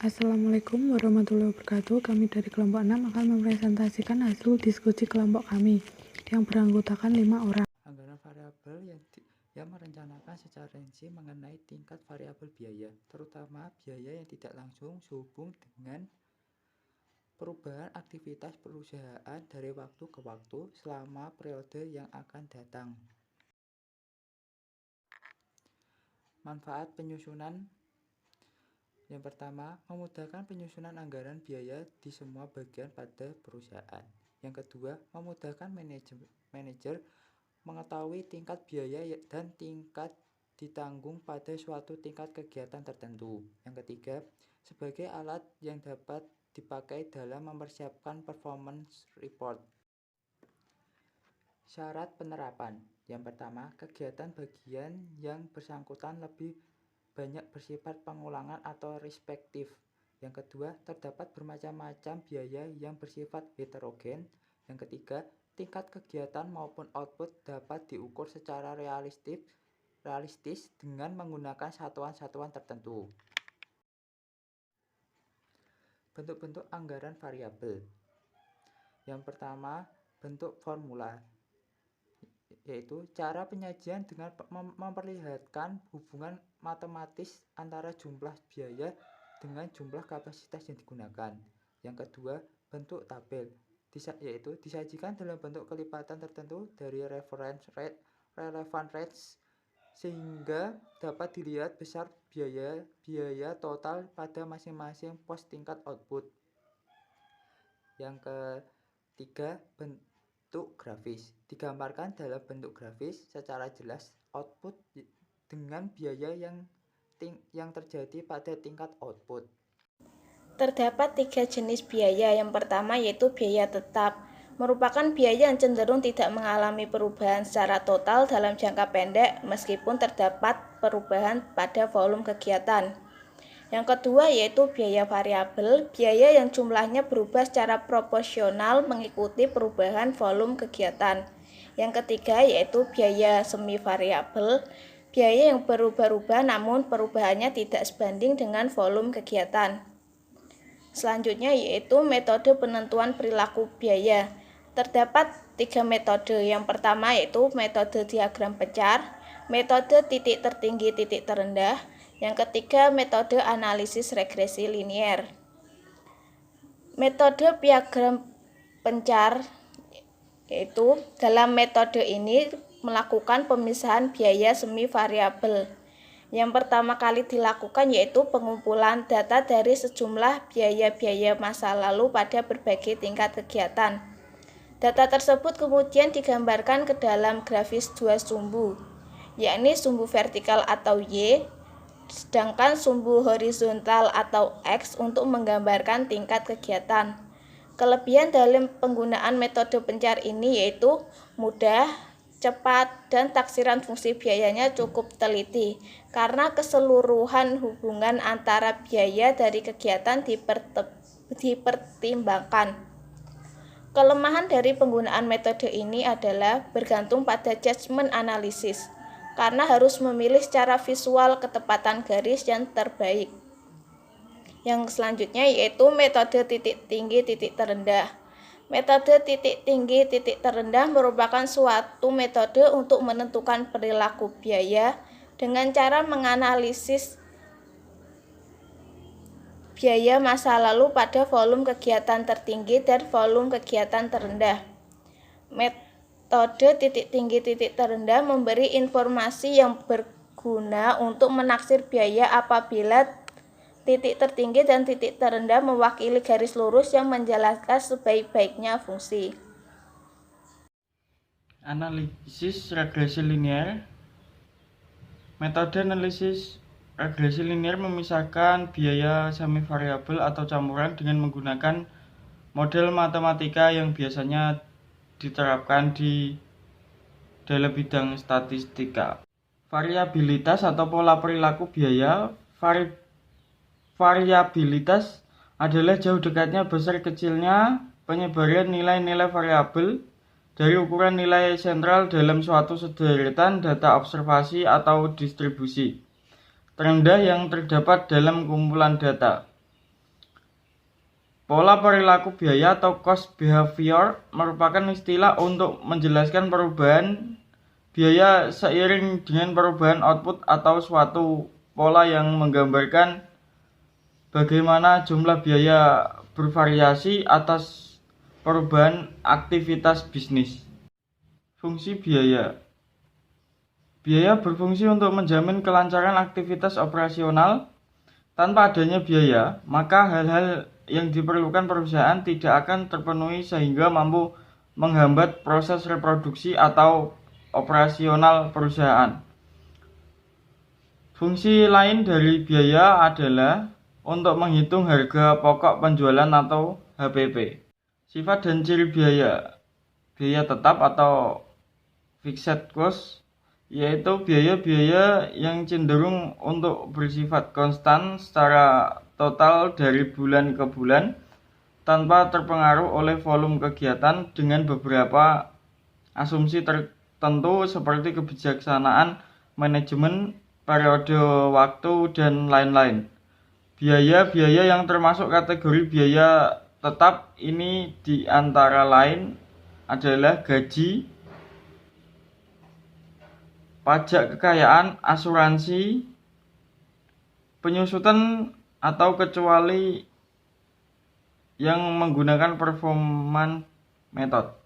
Assalamualaikum warahmatullahi wabarakatuh. Kami dari kelompok 6 akan mempresentasikan hasil diskusi kelompok kami yang beranggotakan 5 orang. Anggaran variabel yang merencanakan secara rinci mengenai tingkat variabel biaya, terutama biaya yang tidak langsung sehubung dengan perubahan aktivitas perusahaan dari waktu ke waktu selama periode yang akan datang. Manfaat penyusunan. Yang pertama, memudahkan penyusunan anggaran biaya di semua bagian pada perusahaan. Yang kedua, memudahkan manajer mengetahui tingkat biaya dan tingkat ditanggung pada suatu tingkat kegiatan tertentu. Yang ketiga, sebagai alat yang dapat dipakai dalam mempersiapkan performance report. Syarat penerapan. Yang pertama, kegiatan bagian yang bersangkutan lebih banyak bersifat pengulangan atau respektif. Yang kedua, terdapat bermacam-macam biaya yang bersifat heterogen. Yang ketiga, tingkat kegiatan maupun output dapat diukur secara realistis dengan menggunakan satuan-satuan tertentu. Bentuk-bentuk anggaran variabel. Yang pertama, bentuk formula, yaitu cara penyajian dengan memperlihatkan hubungan matematis antara jumlah biaya dengan jumlah kapasitas yang digunakan. Yang kedua, bentuk tabel, yaitu disajikan dalam bentuk kelipatan tertentu dari relevant rates sehingga dapat dilihat besar biaya total pada masing-masing pos tingkat output. Yang ketiga, bentuk grafis, digambarkan dalam bentuk grafis secara jelas output dengan biaya yang terjadi pada tingkat output. Terdapat 3 jenis biaya. Yang pertama yaitu biaya tetap, merupakan biaya yang cenderung tidak mengalami perubahan secara total dalam jangka pendek meskipun terdapat perubahan pada volume kegiatan. Yang kedua yaitu biaya variabel, biaya yang jumlahnya berubah secara proporsional mengikuti perubahan volume kegiatan. Yang ketiga yaitu biaya semi variabel, biaya yang berubah-ubah namun perubahannya tidak sebanding dengan volume kegiatan. Selanjutnya yaitu metode penentuan perilaku biaya. Terdapat 3 metode. Yang pertama yaitu metode diagram pencar, metode titik tertinggi titik terendah. Yang ketiga metode analisis regresi linier. Metode diagram pencar yaitu dalam metode ini melakukan pemisahan biaya semi variabel. Yang pertama kali dilakukan yaitu pengumpulan data dari sejumlah biaya-biaya masa lalu pada berbagai tingkat kegiatan. Data tersebut kemudian digambarkan ke dalam grafis 2 sumbu, yakni sumbu vertikal atau Y, sedangkan sumbu horizontal atau X untuk menggambarkan tingkat kegiatan. Kelebihan dalam penggunaan metode pencar ini yaitu mudah, cepat, dan taksiran fungsi biayanya cukup teliti karena keseluruhan hubungan antara biaya dari kegiatan dipertimbangkan. Kelemahan dari penggunaan metode ini adalah bergantung pada judgement analisis karena harus memilih secara visual ketepatan garis yang terbaik. Yang selanjutnya yaitu metode titik tinggi titik terendah. Metode titik tinggi titik terendah merupakan suatu metode untuk menentukan perilaku biaya dengan cara menganalisis biaya masa lalu pada volume kegiatan tertinggi dan volume kegiatan terendah. Metode titik tinggi titik terendah memberi informasi yang berguna untuk menaksir biaya apabila titik tertinggi dan titik terendah mewakili garis lurus yang menjelaskan sebaik-baiknya fungsi. Analisis regresi linier. Metode analisis regresi linier memisahkan biaya semi variabel atau campuran dengan menggunakan model matematika yang biasanya diterapkan di dalam bidang statistika. Variabilitas atau pola perilaku biaya. Variabilitas adalah jauh dekatnya besar kecilnya penyebaran nilai-nilai variabel dari ukuran nilai sentral dalam suatu sederetan data observasi atau distribusi terendah yang terdapat dalam kumpulan data. Pola perilaku biaya atau cost behavior merupakan istilah untuk menjelaskan perubahan biaya seiring dengan perubahan output atau suatu pola yang menggambarkan bagaimana jumlah biaya bervariasi atas perubahan aktivitas bisnis. Fungsi biaya. Biaya berfungsi untuk menjamin kelancaran aktivitas operasional. Tanpa adanya biaya, maka hal-hal yang diperlukan perusahaan tidak akan terpenuhi sehingga mampu menghambat proses reproduksi atau operasional perusahaan. Fungsi lain dari biaya adalah untuk menghitung harga pokok penjualan atau HPP. Sifat dan ciri biaya. Biaya tetap atau fixed cost yaitu biaya-biaya yang cenderung untuk bersifat konstan secara total dari bulan ke bulan tanpa terpengaruh oleh volume kegiatan dengan beberapa asumsi tertentu seperti kebijaksanaan manajemen, periode waktu, dan lain-lain. Biaya-biaya yang termasuk kategori biaya tetap ini di antara lain adalah gaji, pajak kekayaan, asuransi, penyusutan atau kecuali yang menggunakan performance method.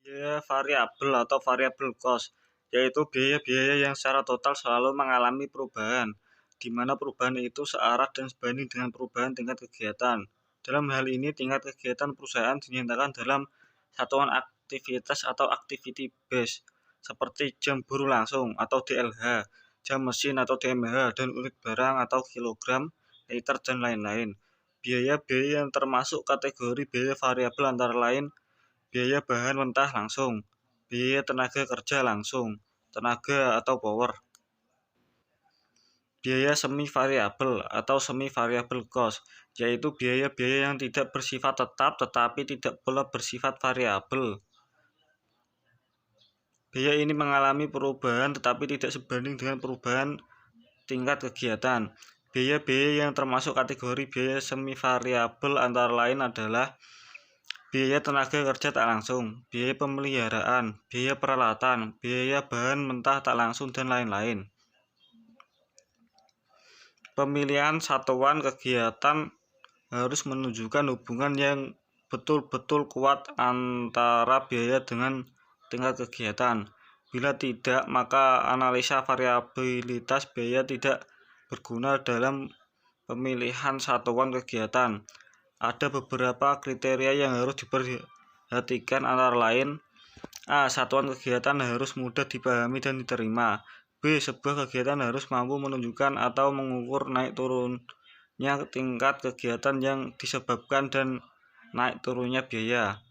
Biaya variabel atau variable cost, yaitu biaya-biaya yang secara total selalu mengalami perubahan, di mana perubahan itu searah dan sebanding dengan perubahan tingkat kegiatan. Dalam hal ini, tingkat kegiatan perusahaan dinyatakan dalam satuan aktivitas atau activity base, seperti jam buruh langsung atau DLH, jam mesin atau DMH, dan unit barang atau kilogram, liter, dan lain-lain. Biaya-biaya yang termasuk kategori biaya variabel antara lain biaya bahan mentah langsung, biaya tenaga kerja langsung, tenaga atau power. Biaya semi variabel atau semi variable cost, yaitu biaya-biaya yang tidak bersifat tetap tetapi tidak pula bersifat variabel. Biaya ini mengalami perubahan tetapi tidak sebanding dengan perubahan tingkat kegiatan. Biaya-biaya yang termasuk kategori biaya semi variabel antara lain adalah biaya tenaga kerja tak langsung, biaya pemeliharaan, biaya peralatan, biaya bahan mentah tak langsung, dan lain-lain. Pemilihan satuan kegiatan harus menunjukkan hubungan yang betul-betul kuat antara biaya dengan tingkat kegiatan. Bila tidak, maka analisa variabilitas biaya tidak berguna dalam pemilihan satuan kegiatan. Ada beberapa kriteria yang harus diperhatikan antara lain: A. Satuan kegiatan harus mudah dipahami dan diterima. B. Sebuah kegiatan harus mampu menunjukkan atau mengukur naik turunnya tingkat kegiatan yang disebabkan dan naik turunnya biaya.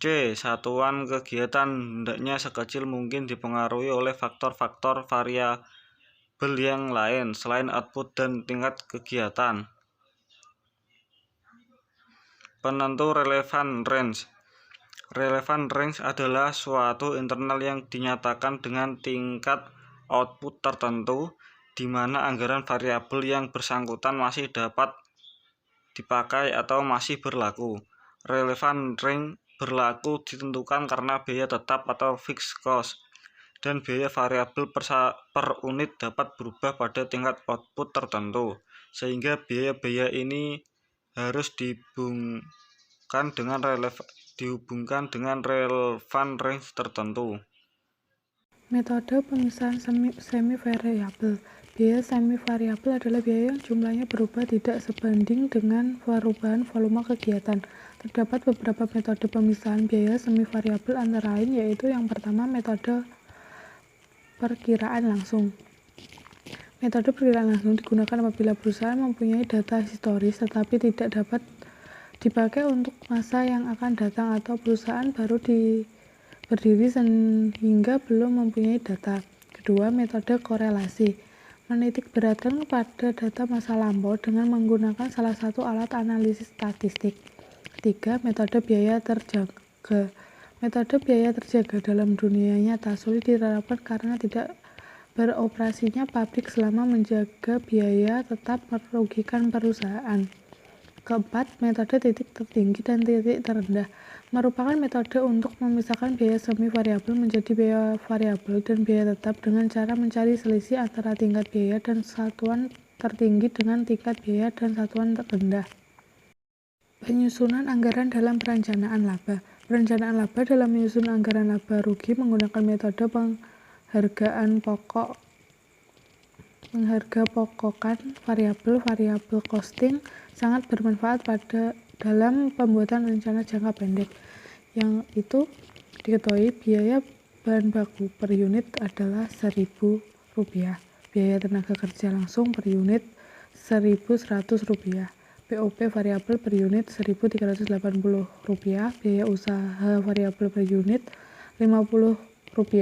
C. Satuan kegiatan hendaknya sekecil mungkin dipengaruhi oleh faktor-faktor variabel yang lain selain output dan tingkat kegiatan. Penentu relevant range. Relevant range adalah suatu internal yang dinyatakan dengan tingkat output tertentu, di mana anggaran variabel yang bersangkutan masih dapat dipakai atau masih berlaku. Relevant range berlaku ditentukan karena biaya tetap atau fixed cost dan biaya variabel per unit dapat berubah pada tingkat output tertentu, sehingga biaya-biaya ini harus dihubungkan dengan relevant range tertentu. Metode pemisahan semi variabel. Biaya semi variabel adalah biaya yang jumlahnya berubah tidak sebanding dengan perubahan volume kegiatan. Terdapat beberapa metode pemisahan biaya semi variabel antara lain yaitu yang pertama metode perkiraan langsung. Metode perkiraan langsung digunakan apabila perusahaan mempunyai data historis tetapi tidak dapat dipakai untuk masa yang akan datang atau perusahaan baru berdiri sehingga belum mempunyai data. Kedua, metode korelasi. Menitik beratkan pada data masa lampau dengan menggunakan salah satu alat analisis statistik. Ketiga, metode biaya terjaga. Metode biaya terjaga dalam dunia nyata sulit diterapkan karena tidak beroperasinya pabrik selama menjaga biaya tetap merugikan perusahaan. Keempat, metode titik tertinggi dan titik terendah merupakan metode untuk memisahkan biaya semi variabel menjadi biaya variabel dan biaya tetap dengan cara mencari selisih antara tingkat biaya dan satuan tertinggi dengan tingkat biaya dan satuan terendah. Penyusunan anggaran dalam perencanaan laba. Perencanaan laba dalam menyusun anggaran laba rugi menggunakan metode pengharga-pokokan variabel costing sangat bermanfaat dalam pembuatan rencana jangka pendek, yang itu diketahui biaya bahan baku per unit adalah Rp1.000, biaya tenaga kerja langsung per unit Rp1.100, BOP variabel per unit Rp1.380, biaya usaha variabel per unit Rp50.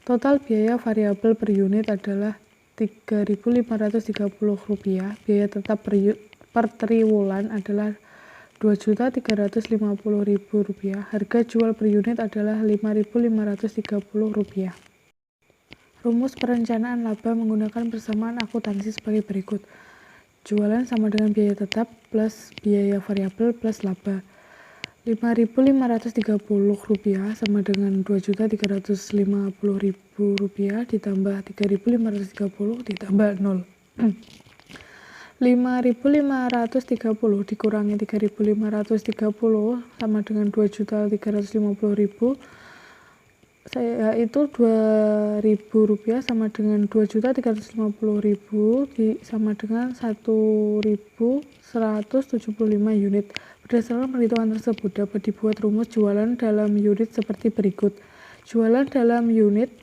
Total biaya variabel per unit adalah Rp3.530, biaya tetap per triwulan adalah Rp2.350.000, harga jual per unit adalah Rp5.530. Rumus perencanaan laba menggunakan persamaan akuntansi sebagai berikut. Jualan sama dengan biaya tetap plus biaya variabel plus laba. Rp5.530 sama dengan Rp2.350.000 ditambah Rp3.530 ditambah 0. 5.530 dikurangi 3.530 sama dengan 2.350.000, yaitu Rp2.000 sama dengan 2.350.000 sama dengan 1.175 unit. Berdasarkan perhitungan tersebut dapat dibuat rumus jualan dalam unit seperti berikut. Jualan dalam unit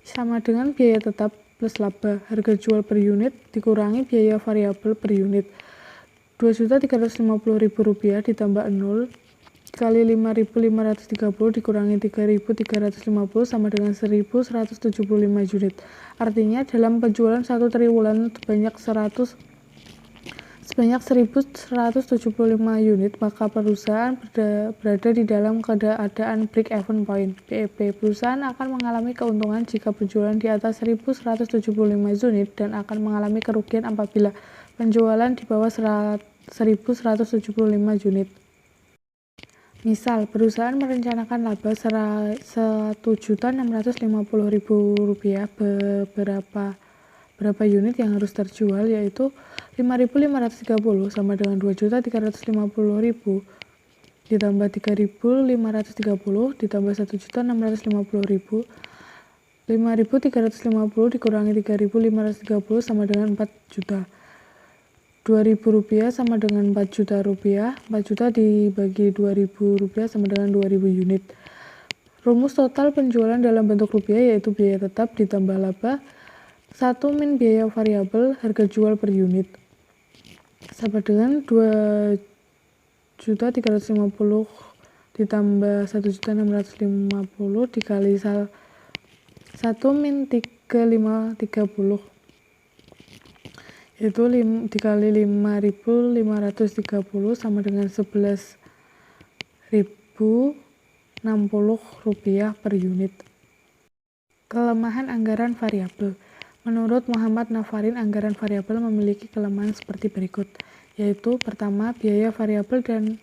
sama dengan biaya tetap plus laba, harga jual per unit dikurangi biaya variabel per unit. Rp2.350.000 ditambah 0 kali 5.530 dikurangi 3.350 sama dengan 1.175 unit. Artinya dalam penjualan satu triwulan sebanyak 1.175 unit, maka perusahaan berada di dalam keadaan break-even point (BEP). Perusahaan akan mengalami keuntungan jika penjualan di atas 1.175 unit dan akan mengalami kerugian apabila penjualan di bawah 1.175 unit. Misal, perusahaan merencanakan laba Rp1.650.000. Berapa unit yang harus terjual, yaitu 5.530 sama dengan 2.350.000 ditambah 3.530 ditambah 1.650.000. 5.350 dikurangi 3.530 sama dengan 4 juta. Rp2.000 sama dengan Rp4.000. 4 juta dibagi Rp2.000 sama dengan 2.000 unit. Rumus total penjualan dalam bentuk rupiah yaitu biaya tetap ditambah laba 1 min biaya variabel harga jual per unit sama dengan 2.350 ditambah 1.650 dikali 1 min 3530, yaitu dikali 5.530 sama dengan Rp11.060 per unit. Kelemahan anggaran variabel. Menurut Muhammad Nafarin, anggaran variabel memiliki kelemahan seperti berikut, yaitu pertama, biaya variabel dan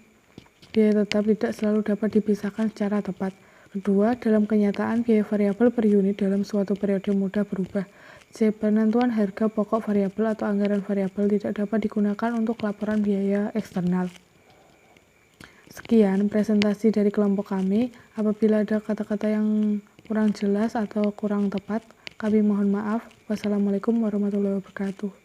biaya tetap tidak selalu dapat dipisahkan secara tepat. Kedua, dalam kenyataan biaya variabel per unit dalam suatu periode mudah berubah. C. Penentuan harga pokok variabel atau anggaran variabel tidak dapat digunakan untuk laporan biaya eksternal. Sekian presentasi dari kelompok kami. Apabila ada kata-kata yang kurang jelas atau kurang tepat, kami mohon maaf. Wassalamualaikum warahmatullahi wabarakatuh.